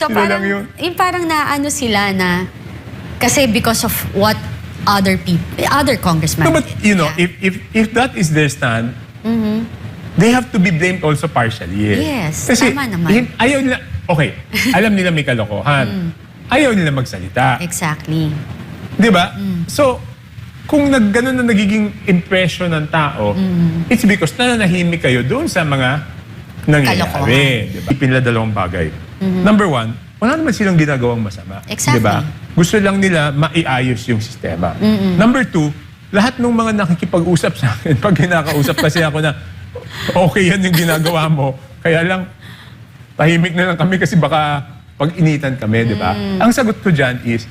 So parang, yung parang naano sila na, kasi because of what other congressmen. No, but you know, if that is their stand, they have to be blamed also partially. Yes, kasi tama naman. Ayaw nila, okay, alam nila may kalokohan. Ayaw nila magsalita. Exactly. Di ba? So, kung ganun na nagiging impression ng tao, it's because nananahimik kayo doon sa mga nangyayari. Diba? Ipinla dalawang bagay. Number one, wala naman silang ginagawang masama. Exactly. Diba? Gusto lang nila maiayos yung sistema. Number two, lahat ng mga nakikipag-usap sa akin, pag kinakausap kasi ako na, okay yan yung ginagawa mo, kaya lang, tahimik na lang kami kasi baka pag-initan kami, di ba? Ang sagot ko dyan is,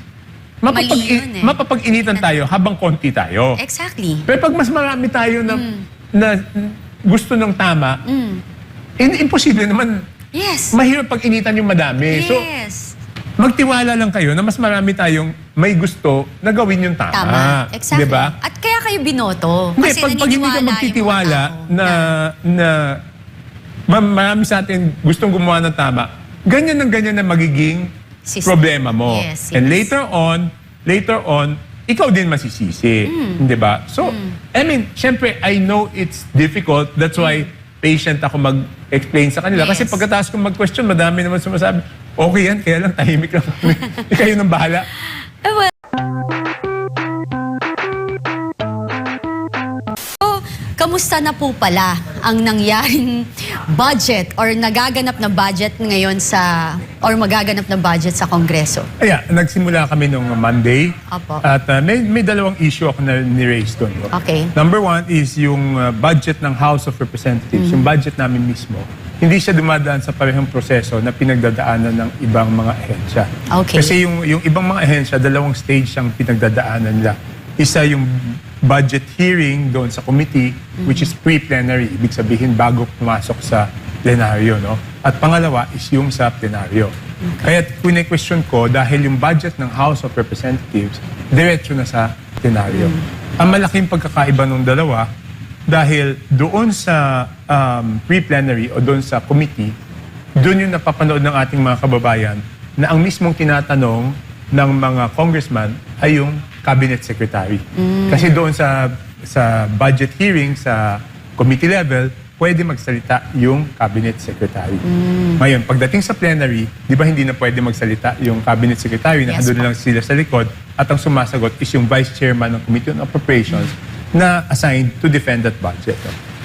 mapapag-initan tayo habang konti tayo. Exactly. Pero pag mas marami tayo na gusto ng tama, imposible naman. Yes. Mahirap pag-initan yung madami. Yes. So, magtiwala lang kayo na mas marami tayong may gusto na gawin yung tama. Tama. Exactly. Diba? At kaya kayo binoto. Hindi, Kasi pag hindi ka magtitiwala na marami sa atin gustong gumawa ng tama, ganyan na magiging problema mo. Yes, And later on, ikaw din masisisi. Diba? So, I mean, syempre, I know it's difficult. That's why patient ako mag-explain sa kanila. Kasi pagkatapos kong mag-question, madami naman sumasabi, okay yan, kaya lang tahimik lang kami. Kayo nang bahala. Well, so, kamusta na po pala ang nangyaring budget or nagaganap na budget ngayon or magaganap na budget sa Kongreso? Nagsimula kami nung Monday. Opo. At may dalawang issue ako na ni-raise doon. Okay. Number one is yung budget ng House of Representatives, yung budget namin mismo. Hindi siya dumadaan sa parehong proseso na pinagdadaanan ng ibang mga ahensya. Okay. Kasi yung ibang mga ahensya, dalawang stage siyang pinagdadaanan nila. Isa yung budget hearing doon sa committee, which is pre-plenary. Ibig sabihin, bago pumasok sa plenaryo. No? At pangalawa is yung sa plenaryo. Kaya question ko, dahil yung budget ng House of Representatives, diretso na sa plenaryo. Ang malaking pagkakaiba ng dalawa, dahil doon sa pre-plenary o doon sa committee, doon yung napapanood ng ating mga kababayan na ang mismong tinatanong ng mga congressman ay yung cabinet secretary. Kasi doon sa budget hearing sa committee level, pwede magsalita yung cabinet secretary. Ngayon, pagdating sa plenary, di ba hindi na pwede magsalita yung cabinet secretary na doon lang sila sa likod at ang sumasagot is yung vice chairman ng Committee on Appropriations na assigned to defend that budget.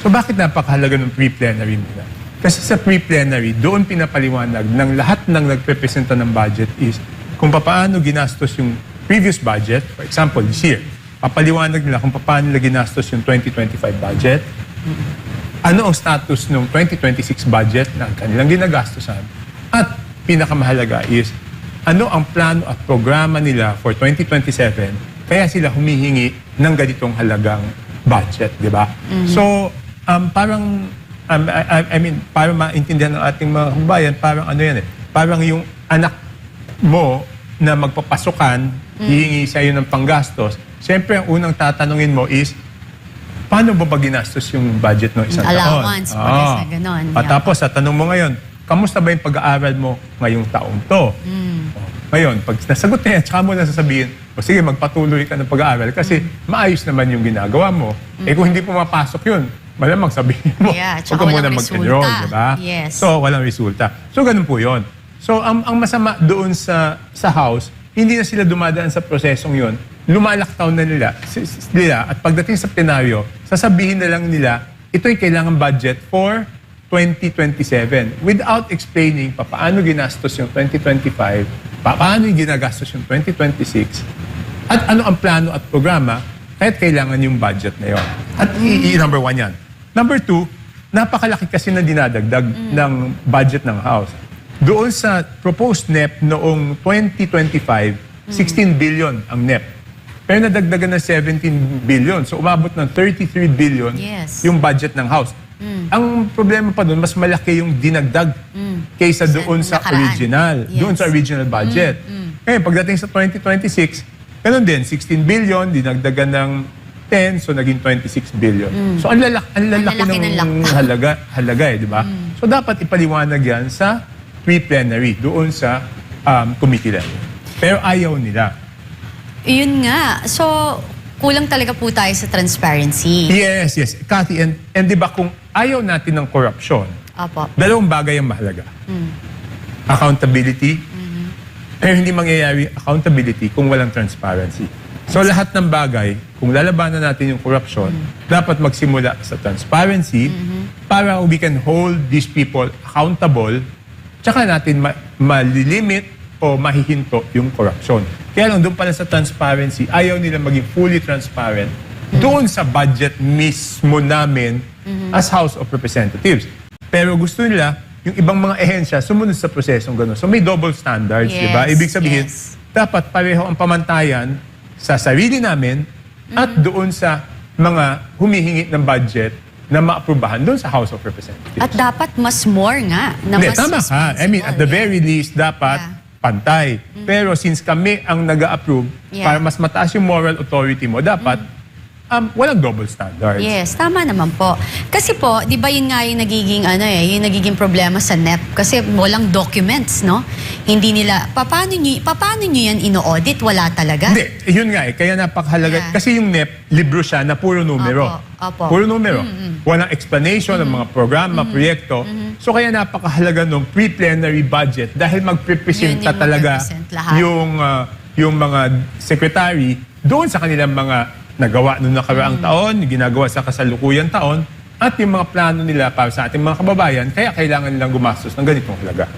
So bakit napakahalaga ng pre-plenary nila? Kasi sa pre-plenary, doon pinapaliwanag ng lahat ng nagrepresenta ng budget is kung paano ginastos yung previous budget, for example, this year, papaliwanag nila kung paano nila ginastos yung 2025 budget, ano ang status ng 2026 budget na kanilang ginagastosan, at pinakamahalaga is ano ang plano at programa nila for 2027 kaya sila humihingi ng ganitong halagang budget, di ba? So, parang, I mean, para maintindihan ng ating mga kabayan, parang ano yan parang yung anak mo na magpapasukan, hihingi sa'yo ng panggastos, siyempre ang unang tatanungin mo is, paano ba ginastos yung budget ng isang taon? Allowance, na gano'n. At tapos, sa tanong mo ngayon, kamusta ba yung pag-aaral mo ngayong taong to? Ngayon, pag nasagot na yan, tsaka mo na sasabihin, sige, magpatuloy ka ng pag-aaral kasi maayos naman yung ginagawa mo. Kung hindi pumapasok yun, malamang sabihin mo, huwag ka muna mag-enroll, diba? Yes. So, walang resulta. So, ganun po yun. So, ang masama doon sa House, hindi na sila dumadaan sa prosesong yun. Lumalaktaw na nila at pagdating sa plenaryo, sasabihin na lang nila, ito'y kailangan budget for 2027 without explaining paano ginastos yung 2025, paano yung ginagastos yung 2026, at ano ang plano at programa kahit kailangan yung budget na yon. At number one yan. Number two, napakalaki kasi na dinadagdag ng budget ng House. Doon sa proposed NEP noong 2025, 16 billion ang NEP. Pero nadagdagan ng 17 billion. So umabot ng 33 billion yung budget ng House. Ang problema pa doon, mas malaki yung dinagdag kaysa doon sa original. Doon sa original budget. Ngayon, pagdating sa 2026, ganun din, 16 billion, dinagdagan ng 10, so naging 26 billion. So ang lalaki ng halaga di ba? So dapat ipaliwanag yan sa pre-plenary doon sa committee level. Pero ayaw nila. Yun nga. So, kulang talaga po tayo sa transparency. Yes. Cathy, and di ba kung ayaw natin ng corruption, Opo. dalawang bagay ang mahalaga. Accountability, pero hindi mangyayari accountability kung walang transparency. So lahat ng bagay, kung lalabanan natin yung corruption, dapat magsimula sa transparency para we can hold these people accountable, tsaka natin malilimit o mahihinto yung corruption. Kaya lang doon pala sa transparency, ayaw nila maging fully transparent doon sa budget mismo namin as House of Representatives. Pero gusto nila, yung ibang mga ehensya sumunod sa prosesong gano'n. So may double standards, di ba? Ibig sabihin, dapat pareho ang pamantayan sa sarili namin at doon sa mga humihingi ng budget na maaprubahan doon sa House of Representatives. At dapat mas more nga. Na Hindi, mas tama ka. I mean, at the very least, dapat pantay. Pero since kami ang nag-a-approve, para mas mataas yung moral authority mo, dapat walang double standards. Yes, tama naman po. Kasi po, di ba yun nga yung nagiging, yung nagiging problema sa NEP? Kasi walang documents, no? Hindi nila, paano nyo yan ino-audit? Wala talaga. Hindi, yun nga Kaya napakahalaga. Kasi yung NEP, libro siya na puro numero. Opo. Puro numero. Walang explanation ng mga programa, proyekto. So kaya napakahalaga ng pre-plenary budget dahil magpipresenta Yun yung talaga magpipresent lahat. yung mga secretary doon sa kanilang mga nagawa noong nakaraang taon, yung ginagawa sa kasalukuyang taon, at yung mga plano nila para sa ating mga kababayan, kaya kailangan nilang gumastos ng ganitong halaga.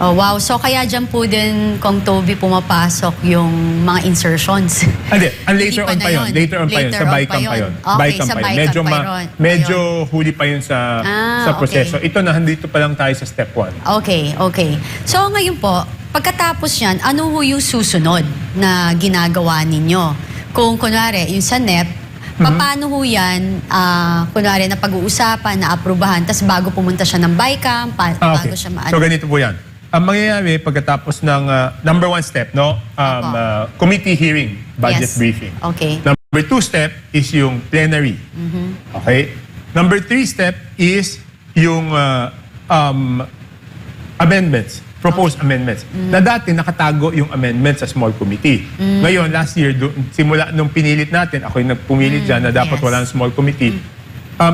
Oh, wow. So kaya dyan po din, Kong Toby, pumapasok yung mga insertions. Hindi, ang later Hindi on pa pa yun. na Later on pa yun. Sa BICAM pa yun. Okay, BICAM sa pa yun. BICAM pa yun. Medyo huli pa yun sa proseso. okay. Ito na, handito pa lang tayo sa step 1. Okay. So ngayon po, pagkatapos yan, ano ho yung susunod na ginagawa ninyo? Kung kunwari, yung sa NEP, paano ho yan, kunwari na pag-uusapan, na aprubahan, tas bago pumunta siya ng BICAM, bago siya So ganito po yan. Ang mangyayari pagkatapos ng number 1 step, no? Committee hearing, budget Yes. briefing. Okay. Number 2 step is yung plenary. Okay? Number 3 step is yung amendments, proposed amendments. Na dati nakatago yung amendments sa small committee. Ngayon, last year, simula nung pinilit natin, ako yung nagpumilit dyan na dapat walang small committee,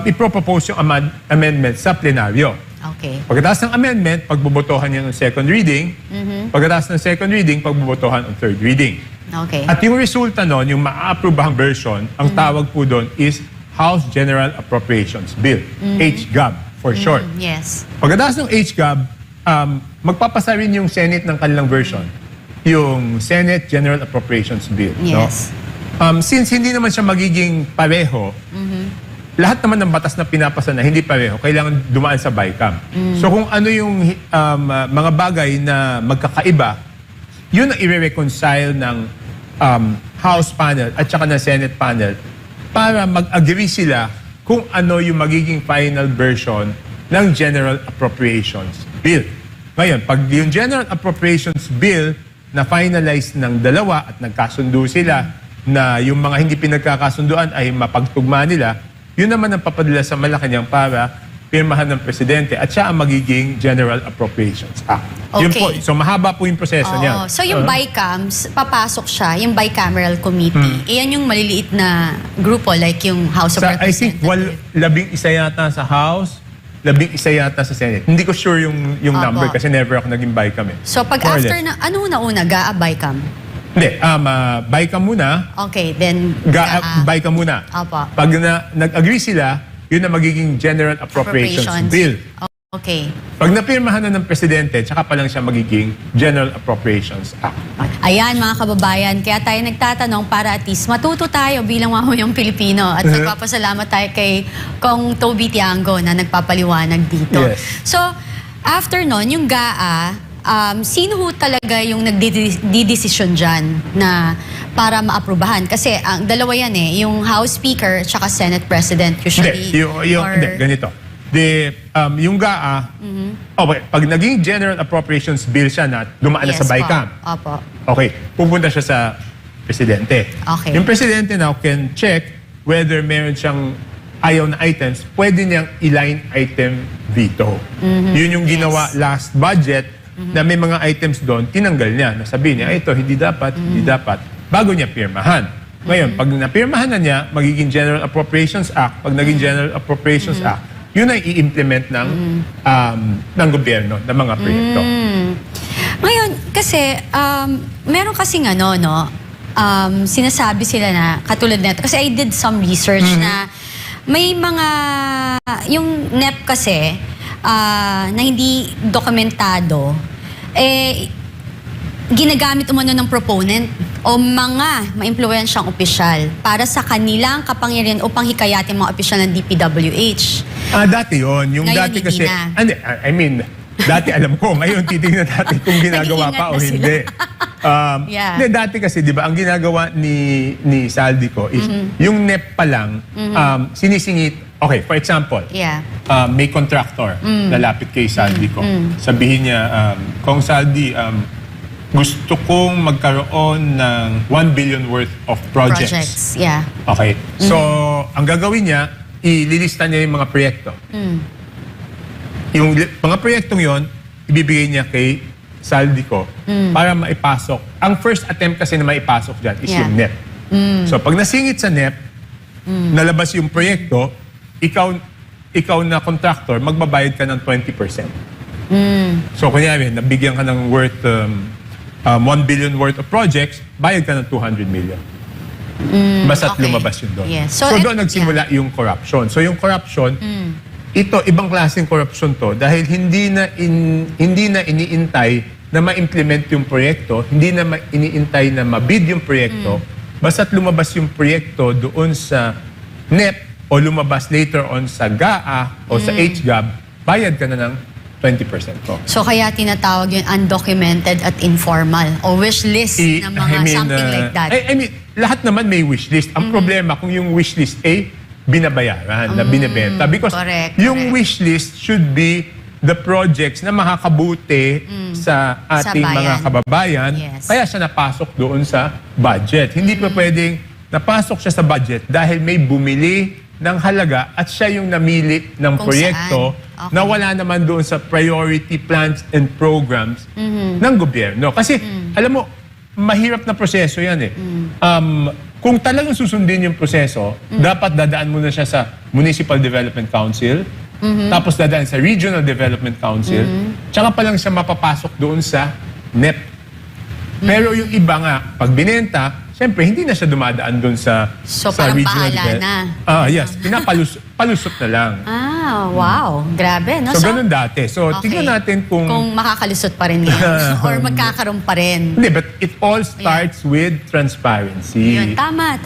ipropose yung amendments sa plenaryo. Okay. Pagkatapos ng amendment, pagbubotohan yan ng second reading. Pagkatapos ng second reading, pagbubotohan ng third reading. Okay. At yung resulta nun, yung maa-approvahang version, ang tawag po doon is House General Appropriations Bill. HGAB for short. Yes. Pagkatapos ng HGAB, magpapasa rin yung Senate ng kanilang version. Yung Senate General Appropriations Bill. Yes. No? Since hindi naman siya magiging pareho, lahat naman ng batas na pinapasa na hindi pareho, kailangan dumaan sa BICAM. So kung ano yung mga bagay na magkakaiba, yun ang i-reconcile ng House panel at saka ng Senate panel para mag-agree sila kung ano yung magiging final version ng General Appropriations Bill. Ngayon, pag yung General Appropriations Bill na finalize ng dalawa at nagkasundo sila na yung mga hindi pinagkakasunduan ay mapagtugma nila, yun naman ang papadala sa Malacanang para pirmahan ng Presidente at siya ang magiging General Appropriations Act. Yun po. So mahaba po yung proseso niya. So yung BICAM, papasok siya, yung bicameral committee. Iyan yung maliliit na grupo like yung House of I think Representatives. 11 yata sa House, 11 yata sa Senate. Hindi ko sure yung number kasi never ako naging BICAM eh. So pag More or after less. na, ano una GAA BICAM? Hindi, BICAM muna, Okay, then BICAM muna. Opo. Pag nag-agree sila, yun na magiging General Appropriations Bill. Okay. Pag napirmahan na ng Presidente, tsaka pa lang siya magiging General Appropriations Act. Ayan mga kababayan, kaya tayo nagtatanong para at least matuto tayo bilang mamuyang Pilipino at nagpapasalamat tayo kay Kong Toby Tiangco na nagpapaliwanag dito. Yes. So, after nun, yung GAA, sino ho talaga yung nagdidesisyon dyan na para maaprubahan? Kasi ang dalawa yan yung House Speaker at Senate President usually. Hindi, ganito. Yung GAA, okay, pag naging General Appropriations Bill siya na dumaan na sa BICAM, Opo. okay, pupunta siya sa Presidente. Okay. Yung Presidente now can check whether meron siyang ayaw na items, pwede niyang i-line item veto. Yun yung ginawa last budget na may mga items doon, tinanggal niya. Nasabi niya, ito, hindi dapat, bago niya pirmahan. Ngayon, pag napirmahan na niya, magiging General Appropriations Act. Pag naging General Appropriations Act, yun ay i-implement ng gobyerno, ng mga proyekto. Ngayon, kasi, meron kasing sinasabi sila na, katulad nito, kasi I did some research na may mga, yung NEP kasi, na hindi dokumentado, ginagamit umano ng proponent o mga maimpluwensyang opisyal para sa kanilang kapangyarihan upang hikayatin mga opisyal ng DPWH. Dati yon. Yung Ngayon, dati hindi kasi, na. dati alam ko, ngayon titignan natin kung ginagawa Nag-iingat pa o na sila. hindi. Yeah. Hindi, dati kasi, di ba, ang ginagawa ni Saldico is, yung NEP pa lang, sinisingit. Okay, for example, Yeah. May contractor lalapit kay Saldico. Sabihin niya, Kong Saldi, gusto kong magkaroon ng 1 billion worth of projects. Yeah. Okay. So, ang gagawin niya, ililista niya yung mga proyekto. Yung mga proyektong yon, ibibigay niya kay Saldico para maipasok. Ang first attempt kasi na maipasok dyan is Yeah. yung NEP. So, pag nasingit sa NEP, nalabas yung proyekto, ikaw na contractor, magbabayad ka ng 20%. So, kunyari, nabigyan ka ng worth 1 billion worth of projects, bayad ka ng 200 million. Basta't okay. lumabas yun doon. Yes. So, doon nagsimula yung corruption. So, yung corruption, ito, ibang klaseng corruption to dahil hindi na iniintay na ma-implement yung proyekto, hindi na iniintay na mabid yung proyekto, basta't lumabas yung proyekto doon sa NEP o lumabas later on sa GAA o sa HGAB, bayad ka na ng 20% ko. So kaya tinatawag yung undocumented at informal o wish list na mga something like that. I mean, lahat naman may wish list. Ang problema kung yung wish list binabayaran, na binibenta. Because correct. yung wish list should be the projects na makakabuti sa ating bayan. mga kababayan. Yes. Kaya siya napasok doon sa budget. Hindi pa pwedeng napasok siya sa budget dahil may bumili ng halaga at siya yung namili ng Kung proyekto saan. Okay. na wala naman doon sa priority plans and programs ng gobyerno. Kasi, alam mo, mahirap na proseso yan eh. Kung talagang susundin yung proseso, dapat dadaan muna siya sa Municipal Development Council, tapos dadaan sa Regional Development Council, tsaka pa lang siya mapapasok doon sa NEP. Pero yung iba nga, pag binenta, siyempre, hindi na siya dumadaan doon sa parang regional bahala na. Yes, palusot na lang. Wow. Grabe, no? So, ganun dati. So, okay. tignan natin kung makakalusot pa rin ngayon or magkakaroon pa rin. Hindi, but it all starts with transparency. Yun, tama.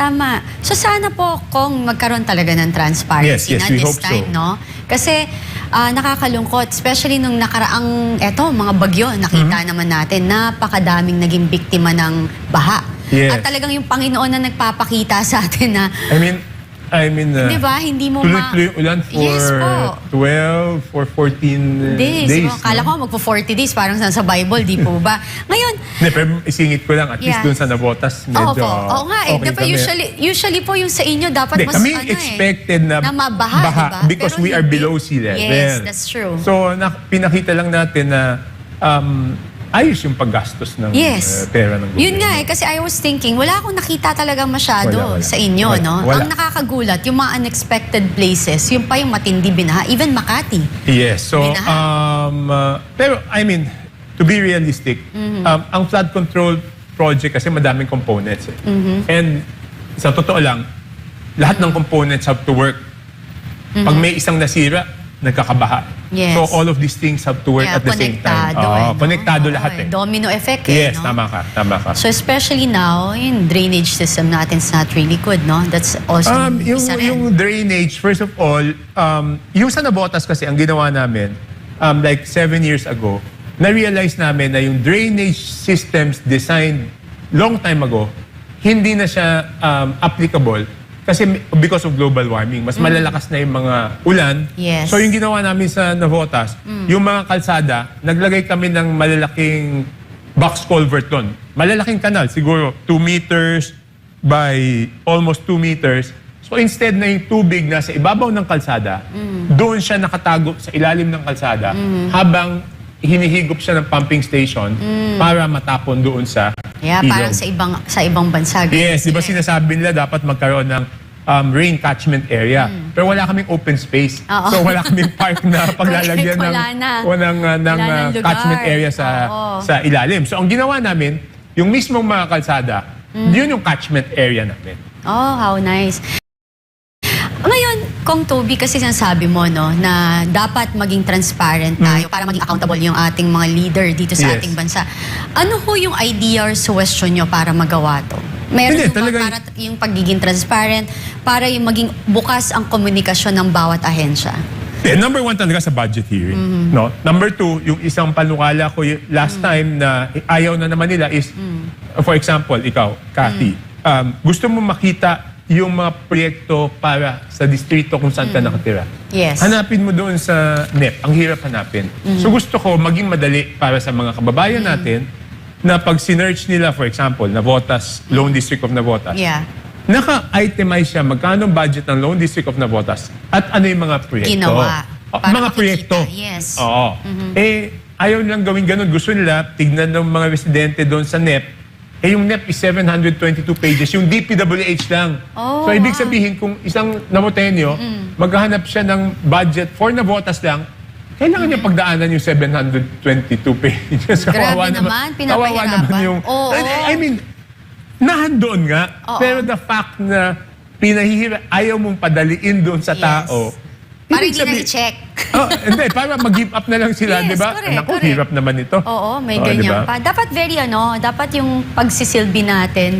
So sana po kung magkaroon talaga ng transparency Yes, na we this hope so. time, no? Kasi nakakalungkot, especially nung nakaraang, mga bagyo, nakita naman natin, napakadaming naging biktima ng baha. Yes. At talagang yung Panginoon na nagpapakita sa atin na, I mean, di ba, hindi mo tuloy-tuloy ulan for Yes po. 12 or 14 days. Days. Kala ko magpo-40 days, parang sa Bible, di po ba? Ngayon, Hindi, pero isingit ko lang, at least Yeah. doon sa Navotas, medyo Oo nga eh. okay Diba, kami. usually po yung sa inyo dapat Hindi, mas kami expected na mabaha, diba? because Pero we are hindi. below sea level. Yes, that's true. So, pinakita lang natin na ayos yung paggastos ng Yes. pera ng gobyerno. Yun nga eh, kasi I was thinking, wala akong nakita talagang masyado Wala. sa inyo, no? Wala. Ang nakakagulat, yung mga unexpected places, yung pa yung matindi binaha, even Makati. Yes. So, Binaha. pero I mean, to be realistic, ang flood control project kasi madaming components. And sa totoo lang, lahat ng components have to work. Pag may isang nasira, nagkakabaha. Yes. So, all of these things have to work at the same time. no? Konektado Oo, lahat eh. Domino effect eh, Yes, no? tama ka. So especially now, yung drainage system natin is not really good, no? That's also isa rin. Yung drainage, first of all, yung sa Navotas kasi, ang ginawa namin, like 7 years ago, na-realize namin na yung drainage systems designed long time ago, hindi na siya applicable kasi because of global warming. Mas malalakas na yung mga ulan. Yes. So yung ginawa namin sa Navotas, yung mga kalsada, naglagay kami ng malalaking box culvert doon. Malalaking kanal, siguro 2 meters by almost 2 meters. So instead na yung tubig nasa ibabaw ng kalsada, doon siya nakatago sa ilalim ng kalsada habang hinihigop siya ng pumping station para matapon doon sa Yeah, ilog. parang sa ibang bansa. Yes, di ba sinasabi nila dapat magkaroon ng rain catchment area. Pero wala kaming open space. Oo. So wala kaming park na paglalagyan Correct, wala na. Wala nang lugar. catchment area Oo. sa ilalim. So ang ginawa namin, yung mismong mga kalsada, yun yung catchment area namin. Oh, how nice. Ngayon, Kong Toby, kasi sinasabi mo, no, na dapat maging transparent tayo para maging accountable yung ating mga leader dito sa Yes. ating bansa. Ano ho yung idea or suggestion nyo para magawa to? Meron Hindi, ho ba talagang- para yung pagiging transparent, para yung maging bukas ang komunikasyon ng bawat ahensya? Number one talaga sa budget hearing. No? Number two, yung isang panukala ko last time na ayaw na naman nila is, for example, ikaw, Kathy, gusto mo makita yung mga proyekto para sa distrito kung saan ka nakatira. Yes. Hanapin mo doon sa NEP. Ang hirap hanapin. So gusto ko maging madali para sa mga kababayan natin na pag sinearch nila, for example, Navotas, Lone District of Navotas, Yeah. naka-itemize siya magkano ang budget ng Lone District of Navotas at ano yung mga proyekto. Ginawa. Para Mga makikita. proyekto. Yes. Oo. Ayaw nilang gawin ganun. Gusto nila, tignan ng mga residente doon sa NEP, yung NEP is 722 pages. Yung DPWH lang. Oh, So, ibig wow. sabihin, kung isang Namotenyo, maghahanap siya ng budget for Navotas lang, kailangan niya pagdaanan yung 722 pages. Grabe naman, pinapahirapan. Kawawa naman yung... Oo. I mean, nahandoon nga, Oo. pero the fact na ayaw mong padaliin doon sa Yes. tao, Para ibig hindi na sabi- i-check. Hindi, para mag-give up na lang sila, Yes, di ba? correct, Naku, correct. hirap naman ito. Oo, may Oo, ganyan di ba? pa. Dapat dapat yung pagsisilbi natin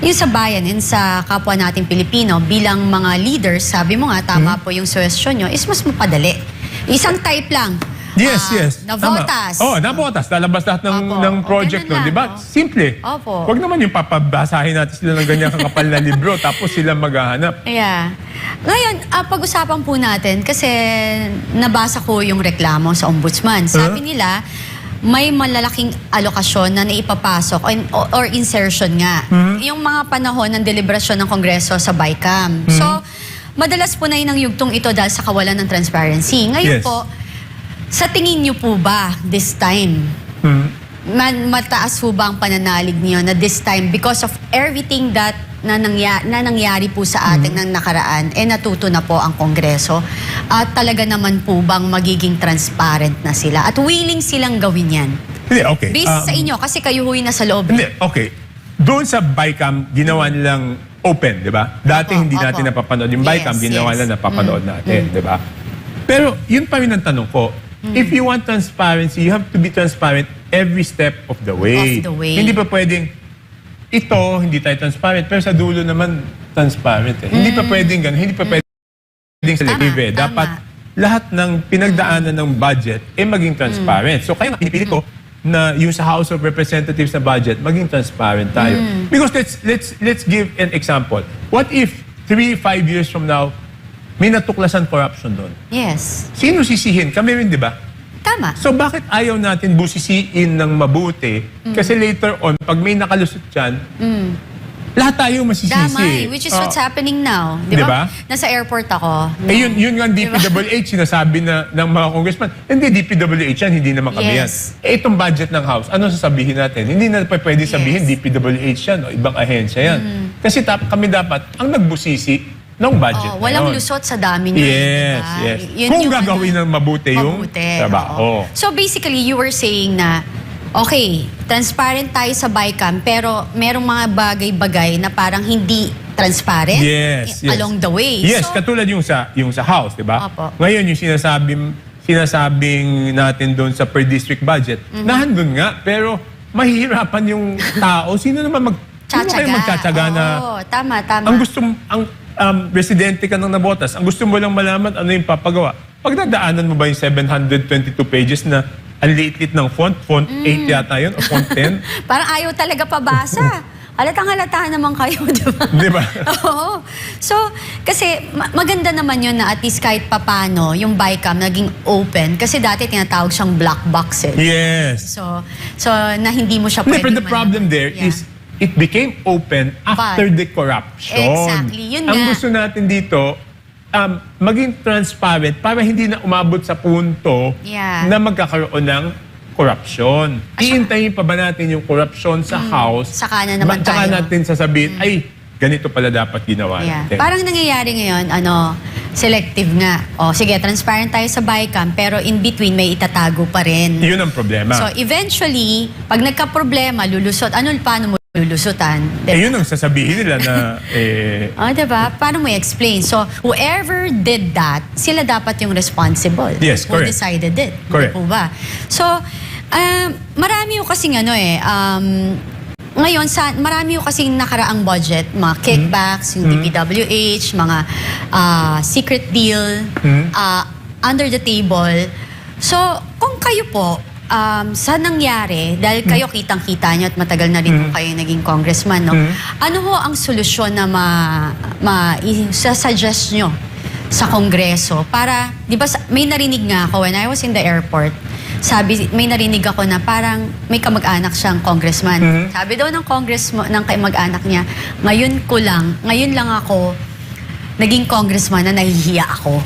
yung sa bayan and sa kapwa natin Pilipino bilang mga leaders, sabi mo nga, tama po yung suggestion nyo, is mas mapadali. Isang type lang. Yes, yes. Navotas. Tama. Navotas. Lalabas lahat Opo. ng project Ganun nun, di ba? lang, oh. Simple. Opo. Huwag naman yung papabasahin natin sila ng ganyan kakapal na libro tapos sila maghahanap. Yeah. Ngayon, pag-usapan po natin, kasi nabasa ko yung reklamo sa ombudsman. Sabi nila, may malalaking alokasyon na naipapasok or insertion nga. Yung mga panahon ng deliberasyon ng Kongreso sa BICAM. So, madalas po na yun ang yugtong ito dahil sa kawalan ng transparency. Ngayon Yes. po, sa tingin niyo po ba this time, mataas po ba ang pananalig niyo na this time because of everything that na nangyari po sa ating ng nakaraan, natuto na po ang Kongreso at talaga naman po bang magiging transparent na sila at willing silang gawin yan? Hindi, okay. Based sa inyo, kasi kayo huy na sa loob. Hindi, okay. Doon sa BICAM, ginawa nilang open, di ba? Dati Opo, hindi opo. natin napapanood. Yung Yes, BICAM, ginawa yes. na napapanood natin, di ba? Pero yun pa rin ang tanong ko. If you want transparency, you have to be transparent every step of the way. Of the way. Hindi pa pwedeng, ito, hindi tayo transparent, pero sa dulo naman, transparent eh. Hindi pa pwedeng ganun, hindi pa pwedeng selective eh. Tama, Dapat lahat ng pinagdaanan ng budget maging transparent. So kaya nga, pinipilit ko na yung sa House of Representatives na budget, maging transparent tayo. Because let's give an example. What if 3-5 years from now, may natuklasan corruption doon? Yes. Sino sisihin? Kami rin, di ba? Tama. So bakit ayaw natin busisiin ng mabuti? Kasi later on, pag may nakalusot dyan, lahat tayo masisisi. Damay, which is what's happening now. Di Diba? ba? Nasa airport ako. Yun nga ang DPWH, sinasabi ng mga congressman, hindi DPWH yan, hindi naman kami Yes. yan. Itong budget ng House, ano sasabihin natin? Hindi na pa pwede sabihin Yes. DPWH yan o ibang ahensya yan. Kasi kami dapat ang nagbusisi ng budget na Walang yun. lusot sa dami niya. Yes, diba? yes. Yun Kung yung gagawin ng mabuti yung trabaho. oo. So basically, you were saying na, okay, transparent tayo sa BICAM, pero merong mga bagay-bagay na parang hindi transparent Yes, yes. along the way. Yes, So, katulad yung sa House, di ba? Opo. Ngayon yung sinasabing natin doon sa per district budget, nahandun nga, pero mahihirapan yung tao. Sino naman magtsatsaga na Oo, tama. ang gusto residente ka ng Navotas, ang gusto mo lang malaman ano yung papagawa. Pagdadaanan mo ba yung 722 pages na ang liit-liit ng font 8 yata yun, o font 10? Parang ayaw talaga pabasa. Halatang-halata naman kayo, di ba? Di ba? Oo. So, kasi maganda naman yun na at least kahit papano, yung BICAM naging open. Kasi dati tinatawag siyang black box eh. Yes. So na hindi mo siya But pwede the problem there is it became open after the corruption. Exactly. Yun Ang nga. gusto natin dito, maging transparent para hindi na umabot sa punto Yeah. na magkakaroon ng korupsyon. Iintayin pa ba natin yung korupsyon sa House? Saka na naman Saka tayo. natin sasabihin, ay, ganito pala dapat ginawa Yeah. natin. Parang nangyayari ngayon, selective nga. O sige, transparent tayo sa BICAM, pero in between may itatago pa rin. Yun ang problema. So eventually, pag nagka-problema, lulusot. Paano mo lulusutan? yun ang sasabihin nila na, Diba? Paano mo i-explain? So, whoever did that, sila dapat yung responsible. Yes, Who correct. decided it. Correct. Di po ba? So, marami yung kasing ngayon, marami yung kasing nakaraang budget, mga kickbacks, yung DPWH, mga secret deal, under the table. So, kung kayo po, sa nangyari, dahil kayo kitang-kita nyo at matagal na rin po kayo naging congressman, no? Ano ho ang solusyon na suggest nyo sa Kongreso para, di ba, may narinig nga ako when I was in the airport, may narinig ako na parang may kamag-anak siyang congressman. Sabi daw ng ng kamag-anak niya, ngayon lang ako naging congressman na nahihiya ako.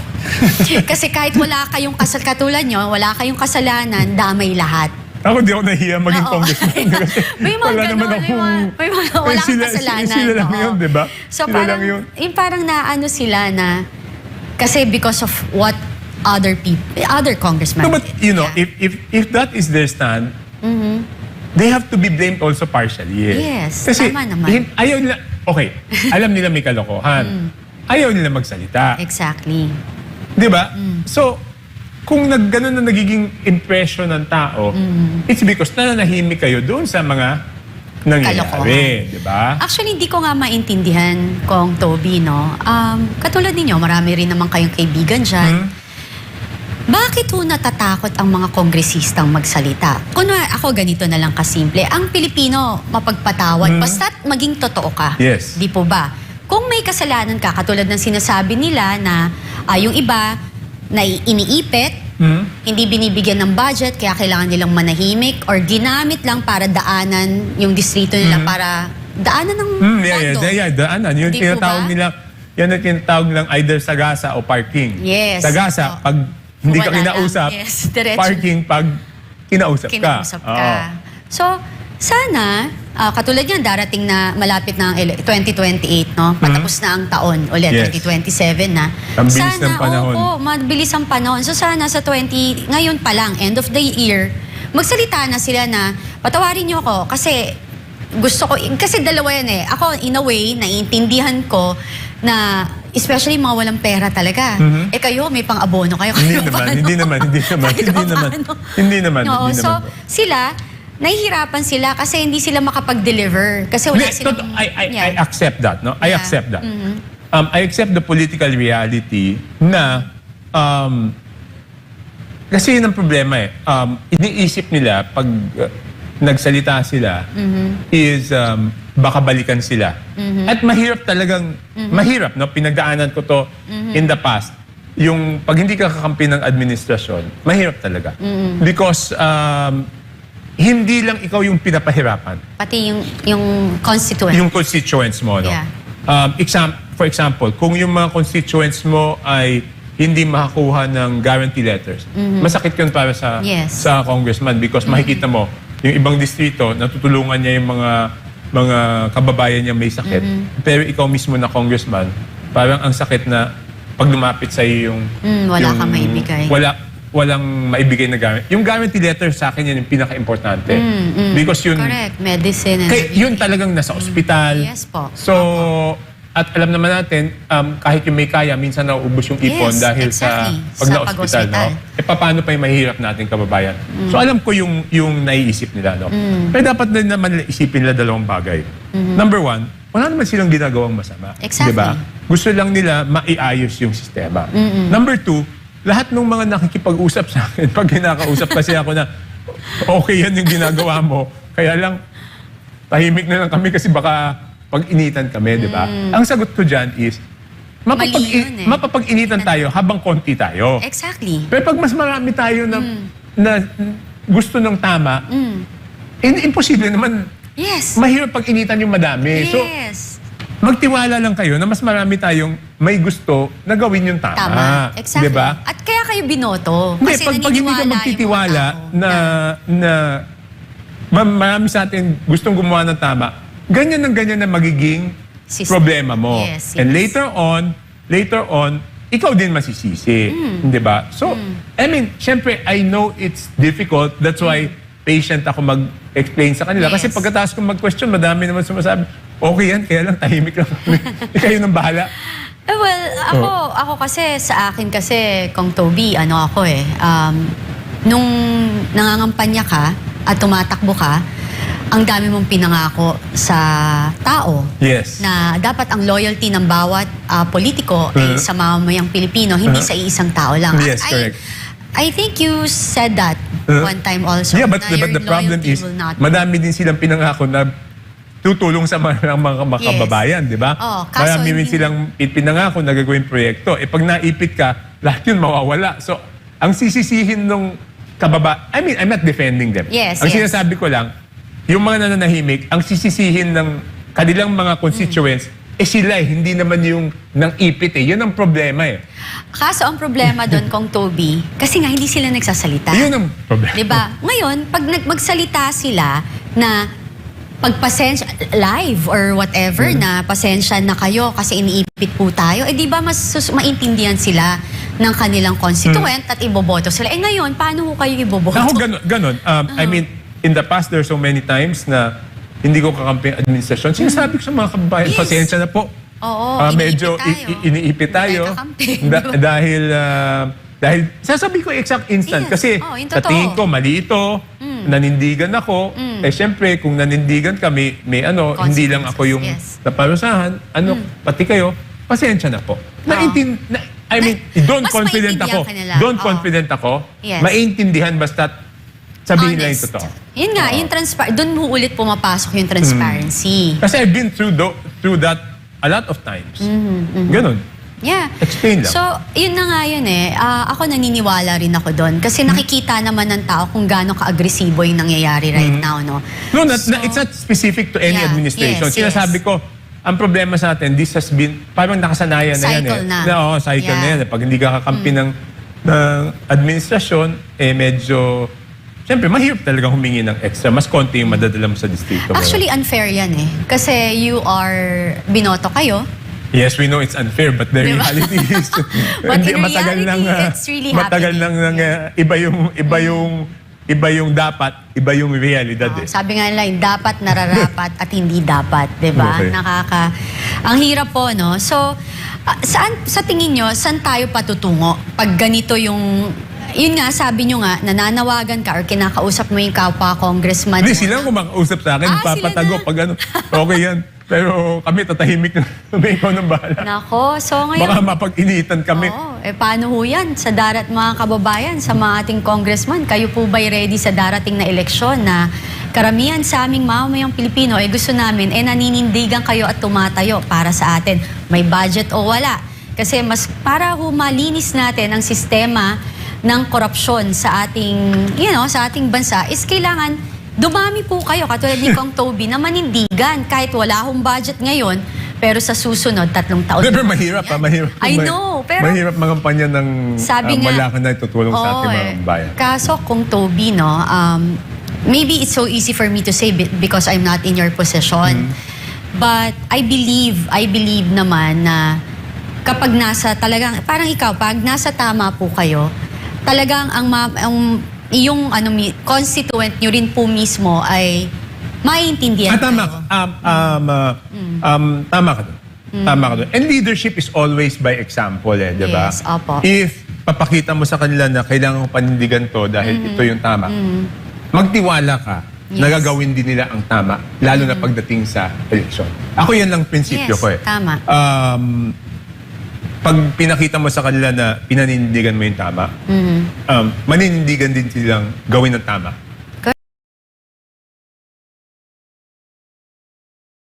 Kasi kahit wala kayong katulad nyo, wala kayong kasalanan, damay lahat. ako di ako nahiya maging Oo. congressman. Kasi May mga wala ganun, naman akong... wala kang kasalanan. Sila lang oo. yun, di ba? So Sila parang, lang yun. yung parang naano sila na, kasi because of what other congressmen No, but did. you know, Yeah. if that is their stand, they have to be blamed also partially. Yes, Kasi tama naman. ayaw nila, okay, alam nila may kalokohan. Ayaw nila magsalita. Exactly. Di ba? So, kung ganun na nagiging impression ng tao, it's because nananahimik kayo doon sa mga nangyayari. Kalokohan. Di ba? Actually, hindi ko nga maintindihan, Kong Toby, no? Katulad ninyo, marami rin naman kayong kaibigan dyan. Bakit ho natatakot ang mga kongresistang magsalita? Kunwari, ako ganito na lang kasimple. Ang Pilipino, mapagpatawad, basta't maging totoo ka. Yes. Di po ba? Kung may kasalanan ka, katulad ng sinasabi nila na yung iba na iniipit, hindi binibigyan ng budget, kaya kailangan nilang manahimik, or ginamit lang para daanan yung distrito nila para daanan ng pondo. Daanan. Yung Di po tinatawag ba? nila, yan ang tinatawag nilang either sagasa o parking. Yes. Sagasa, So, pag hindi ka wala lang. kinausap. Yes, diretso. Parking, pag kinausap ka. Kinausap ka. So, sana, katulad yan, darating na malapit na ang 2028, no? Patapos na ang taon ulit, Yes. 2027 na. Ang bilis ng panahon. Oo, mabilis ang panahon. So sana sa ngayon pa lang, end of the year, magsalita na sila na, patawarin niyo ako kasi kasi dalawa yan eh. Ako, in a way, naiintindihan ko na especially mga walang pera talaga. Kayo, may pang-abono kayo. Hindi naman. Oo, so sila, nahihirapan sila kasi hindi sila makapag-deliver. Kasi wala silang... I accept that, no? I Yeah. accept that. I accept the political reality na kasi yun ang problema eh. Iniisip nila pag nagsalita sila is baka balikan sila. At mahirap talagang, mahirap, no? Pinagdaanan ko to in the past. Yung pag hindi ka kakampi ng administrasyon, mahirap talaga. Because hindi lang ikaw yung pinapahirapan. Pati yung constituent. Yung constituents mo, no? Yeah. For example, kung yung mga constituents mo ay hindi makakuha ng guarantee letters, masakit yun para sa Yes. sa congressman because makikita mo, yung ibang distrito, natutulungan niya yung mga kababayan niya may sakit. Pero ikaw mismo na congressman, parang ang sakit na pag lumapit sa iyo yung... wala kang maibigay. Walang maibigay na guarantee. Yung guarantee letter sa akin yun yung pinaka-importante. Because yun... Correct. Medicine and Yun talagang nasa ospital. Yes po. So, at alam naman natin, kahit yung may kaya, minsan nauubos yung ipon Yes, dahil exactly. sa pag-na-hospital. No? Paano pa yung mahirap natin kababayan? So, alam ko yung naiisip nila. No? Pero dapat din naman nila isipin nila dalawang bagay. Number one, wala naman silang ginagawang masama. Exactly. Diba? Gusto lang nila maiayos yung sistema. Number two, lahat ng mga nakikipag-usap sa akin, pag kinakausap kasi ako na, okay yan yung ginagawa mo, kaya lang, tahimik na lang kami kasi baka pag-initan kami, di ba? Ang sagot ko dyan is, Mali yun eh. mapapag-initan tayo habang konti tayo. Exactly. Pero pag mas marami tayo na gusto ng tama, imposible naman, Yes. mahirap pag-initan yung madami. So, Yes. magtiwala lang kayo na mas marami tayong may gusto na gawin yung tama. Tama. Exactly. Diba? At kaya kayo binoto. Hindi, Kasi pag hindi ka naniniwala yung magtitiwala mga tao na marami sa atin gustong gumawa ng tama, ganyan na magiging System. problema mo. Yes, And yes. later on, ikaw din masisisi. Di ba? So, I mean, syempre, I know it's difficult. That's why patient ako mag-explain sa kanila. Kasi Yes. pagkatapos kong mag-question, madami naman sumasabi, okay yan, kaya lang tahimik lang kami. Kayo nang bahala. Well, ako kasi, sa akin kasi, Kong Toby, nung nangangampanya ka at tumatakbo ka, ang dami mong pinangako sa tao. Yes. Na dapat ang loyalty ng bawat politiko ay sa mamamayang Pilipino, hindi sa iisang tao lang. Yes, At correct. I think you said that one time also. Yeah, but na your the problem loyalty is, will not- madami din silang pinangako na tutulong sa mga Yes. kababayan, di ba? Oh, kaso Marami rin hindi- silang pinangako na gagawin proyekto. Pag naipit ka, lahat yun mawawala. So, ang sisisihin nung I mean, I'm not defending them. Yes, Ang yes. sinasabi ko lang, yung mga nananahimik, ang sisisihin ng kanilang mga constituents, sila hindi naman yung nang ipit Yun ang problema Kaso ang problema doon, Kong Toby, kasi nga hindi sila nagsasalita. Yun ang problema. Diba? Ngayon, pag magsalita sila na pagpasensya, live or whatever, na pasensya na kayo kasi iniipit po tayo, di ba mas maintindihan sila ng kanilang constituent at iboboto sila. Ngayon, paano ko kayo iboboto? Ako ganun. I mean, in the past, there are so many times na hindi ko kakampi ang administrasyon. Sinasabi ko sa mga kababayan, Yes. pasensya na po. Oo, Medyo iniipit tayo. Dahil, sasabi ko exact instant. Yes. Kasi Yung sa totoo. tingin ko, mali ito. Nanindigan ako. Syempre, kung nanindigan kami, may hindi lang ako yung Yes. naparusahan. Pati kayo, pasensya na po. I mean, doon Mas confident maintindihan ako. ka nila. Doon Oo. confident ako. Yes. Maintindihan basta't sabihin lang yung Honest. totoo. Yun nga, yung doon mo ulit pumapasok yung transparency. Kasi I've been through that a lot of times. Ganun. Yeah. Explain lang. So, yun na nga yun ako naniniwala rin ako doon. Kasi nakikita naman ng tao kung gaano ka-agresibo yung nangyayari right now, no? No, it's not specific to any Yeah, administration. yes, Sinasabi ko, ang problema sa atin, this has been, parang nakasanayan na yan Cycle na. Cycle na Yeah. yan. Pag hindi ka kakampi ng administrasyon, medyo, siyempre, mahirap talaga humingi ng extra. Mas konti yung madadala mo sa distrito. Actually, unfair yan Kasi you are, binoto kayo. Yes, we know it's unfair, but the Diba? reality is But in matagal reality, it's really matagal happening. nang iba yung dapat, iba yung realidad Sabi nga nila, yung dapat, nararapat at hindi dapat, 'di ba? Okay. Ang hirap po, no? So, sa tingin nyo, saan tayo patutungo pag ganito yun nga, sabi nyo nga, nananawagan ka or kinakausap mo yung kapwa congressman. Hindi, mo sila na- ang kumakausap sa akin, sila papatago na. pag okay yan. Pero kami tatahimik na, may ikaw ng bahala. Nako, so ngayon... Baka mapag-initan kami. Oo, paano ho yan sa mga kababayan, sa mga ating congressman? Kayo po ba'y ready sa darating na eleksyon na karamihan sa aming mamamayang Pilipino gusto namin naninindigan kayo at tumatayo para sa atin, may budget o wala? Kasi mas para malinis natin ang sistema ng korupsyon sa ating, sa ating bansa is kailangan dumami po kayo, katulad ni Kong Toby, na manindigan kahit wala akong budget ngayon, pero sa susunod, 3 taon. Pero mahirap mahirap. I know, pero... Mahirap mangampanya ng Sabi nga, wala ka na itutulong sa ating mga bayan. Kaso Kong Toby, maybe it's so easy for me to say because I'm not in your position. But I believe naman na kapag talagang, parang ikaw, pag nasa tama po kayo, talagang yung constituent nyo rin po mismo ay maiintindihan Tama kayo. ka. Tama ka doon. Tama ka doon. And leadership is always by example, di ba? Yes, opo. If papakita mo sa kanila na kailangan kong panindigan to dahil ito yung tama, magtiwala ka na gagawin din nila ang tama, lalo na pagdating sa eleksyon. Ako yan lang prinsipyo Yes, ko tama. Pag pinakita mo sa kanila na pinanindigan mo yung tama, maninindigan din silang gawin ng tama.